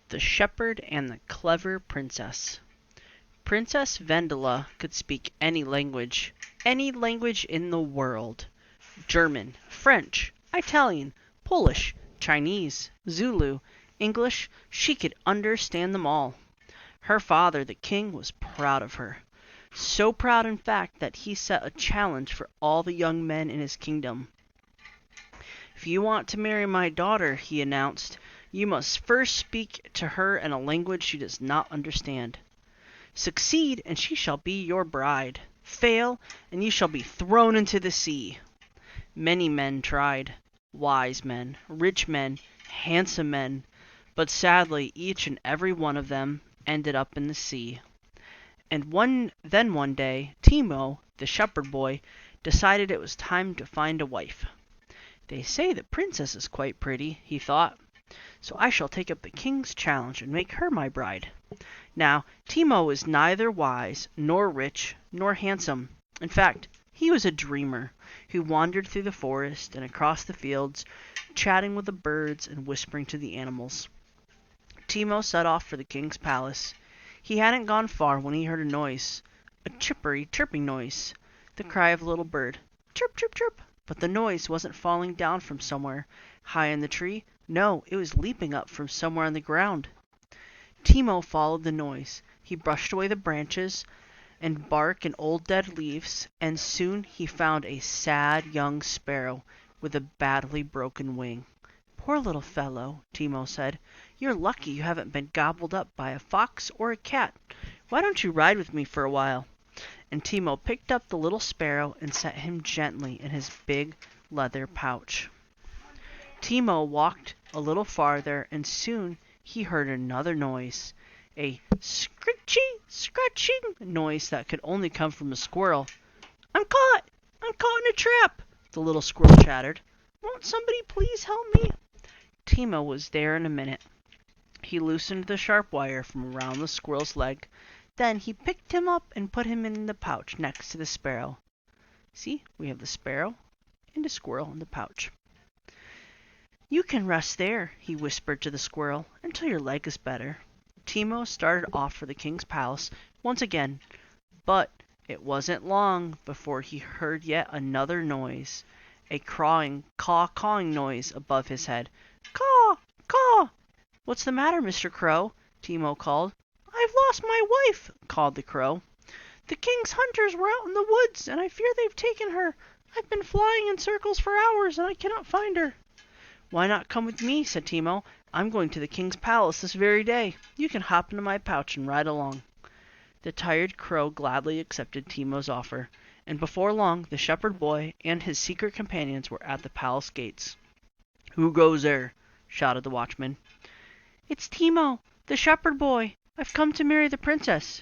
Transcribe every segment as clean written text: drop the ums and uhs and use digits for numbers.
The Shepherd and the Clever Princess. Princess Vendela could speak any language in the world. German, French, Italian, Polish, Chinese, Zulu, English, she could understand them all. Her father, the king, was proud of her. So proud, in fact, that he set a challenge for all the young men in his kingdom. "If you want to marry my daughter," he announced, "you must first speak to her in a language she does not understand. Succeed, and she shall be your bride. Fail, and you shall be thrown into the sea." Many men tried, wise men, rich men, handsome men, but sadly each and every one of them ended up in the sea. And one day, Timo, the shepherd boy, decided it was time to find a wife. "They say the princess is quite pretty," he thought, "so I shall take up the king's challenge and make her my bride." Now, Timo was neither wise, nor rich, nor handsome. In fact, he was a dreamer who wandered through the forest and across the fields, chatting with the birds and whispering to the animals. Timo set off for the king's palace. He hadn't gone far when he heard a noise, a chippery, chirping noise, the cry of a little bird. Chirp, chirp, chirp. But the noise wasn't falling down from somewhere high in the tree. No, it was leaping up from somewhere on the ground. Timo followed the noise. He brushed away the branches and bark and old dead leaves, and soon he found a sad young sparrow with a badly broken wing. "Poor little fellow," Timo said. "You're lucky you haven't been gobbled up by a fox or a cat. Why don't you ride with me for a while?" And Timo picked up the little sparrow and set him gently in his big leather pouch. Timo walked a little farther, and soon he heard another noise, a scritchy, scratching noise that could only come from a squirrel. I'm caught in a trap," the little squirrel chattered. "Won't somebody please help me?" Timo was there in a minute. He loosened the sharp wire from around the squirrel's leg. Then he picked him up and put him in the pouch next to the sparrow. See, we have the sparrow and a squirrel in the pouch. "You can rest there," he whispered to the squirrel, "until your leg is better." Timo started off for the king's palace once again, but it wasn't long before he heard yet another noise, a cawing noise above his head. "Caw, caw!" "What's the matter, Mr. Crow?" Timo called. "I've lost my wife," called the crow. "The king's hunters were out in the woods, and I fear they've taken her. I've been flying in circles for hours, and I cannot find her." "Why not come with me?" said Timo. "I'm going to the king's palace this very day. You can hop into my pouch and ride along." The tired crow gladly accepted Timo's offer, and before long the shepherd boy and his secret companions were at the palace gates. "Who goes there?" shouted the watchman. "It's Timo, the shepherd boy. I've come to marry the princess."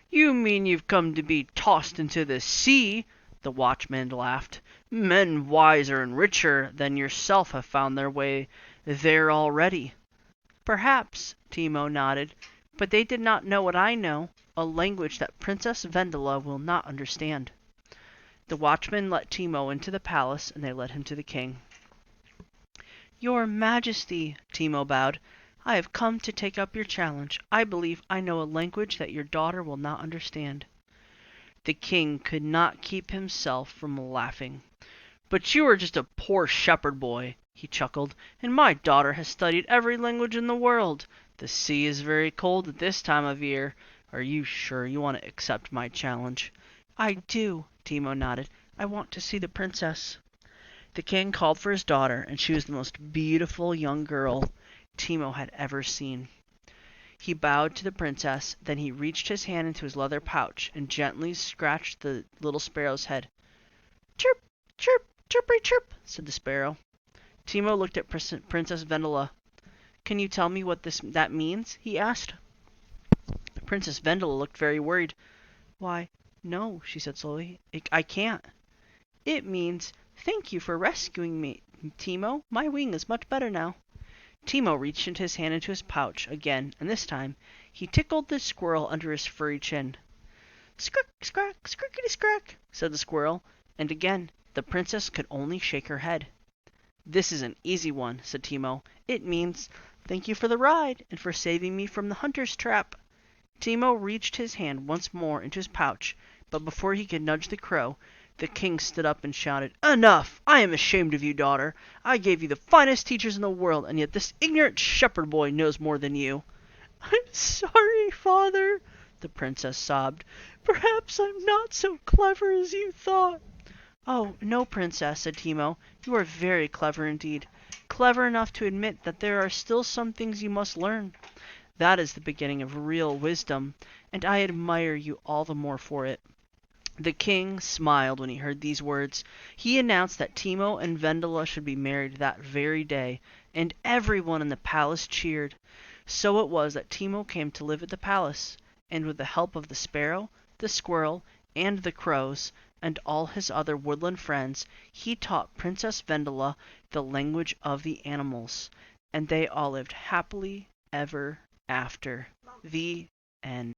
"You mean you've come to be tossed into the sea?" The watchman laughed. "Men wiser and richer than yourself have found their way there already." "Perhaps," Timo nodded, "but they did not know what I know, a language that Princess Vendela will not understand." The watchman let Timo into the palace, and they led him to the king. "Your Majesty," Timo bowed, "I have come to take up your challenge. I believe I know a language that your daughter will not understand." The king could not keep himself from laughing. "But you are just a poor shepherd boy," he chuckled, "and my daughter has studied every language in the world. The sea is very cold at this time of year. Are you sure you want to accept my challenge?" "I do," Timo nodded. "I want to see the princess." The king called for his daughter, and she was the most beautiful young girl Timo had ever seen. He bowed to the princess, then he reached his hand into his leather pouch and gently scratched the little sparrow's head. "Chirp, chirp, chirpy chirp," said the sparrow. Timo looked at Princess Vendela. "Can you tell me what that means?" he asked. Princess Vendela looked very worried. "Why, no," she said slowly. I can't." "It means, 'Thank you for rescuing me, Timo. My wing is much better now.'" Timo reached his hand into his pouch again, and this time he tickled the squirrel under his furry chin. "Scrack, scrack, scrackety scrack," said the squirrel, and again the princess could only shake her head. "This is an easy one," said Timo. "It means, Thank you for the ride, and for saving me from the hunter's trap." Timo reached his hand once more into his pouch, but before he could nudge the crow, the king stood up and shouted, "Enough! I am ashamed of you, daughter. I gave you the finest teachers in the world, and yet this ignorant shepherd boy knows more than you." "I'm sorry, father," the princess sobbed. "Perhaps I'm not so clever as you thought." "Oh, no, princess," said Timo. "You are very clever indeed. Clever enough to admit that there are still some things you must learn. That is the beginning of real wisdom, and I admire you all the more for it." The king smiled when he heard these words. He announced that Timo and Vendela should be married that very day, and everyone in the palace cheered. So it was that Timo came to live at the palace, and with the help of the sparrow, the squirrel, and the crows, and all his other woodland friends, he taught Princess Vendela the language of the animals, and they all lived happily ever after. The end.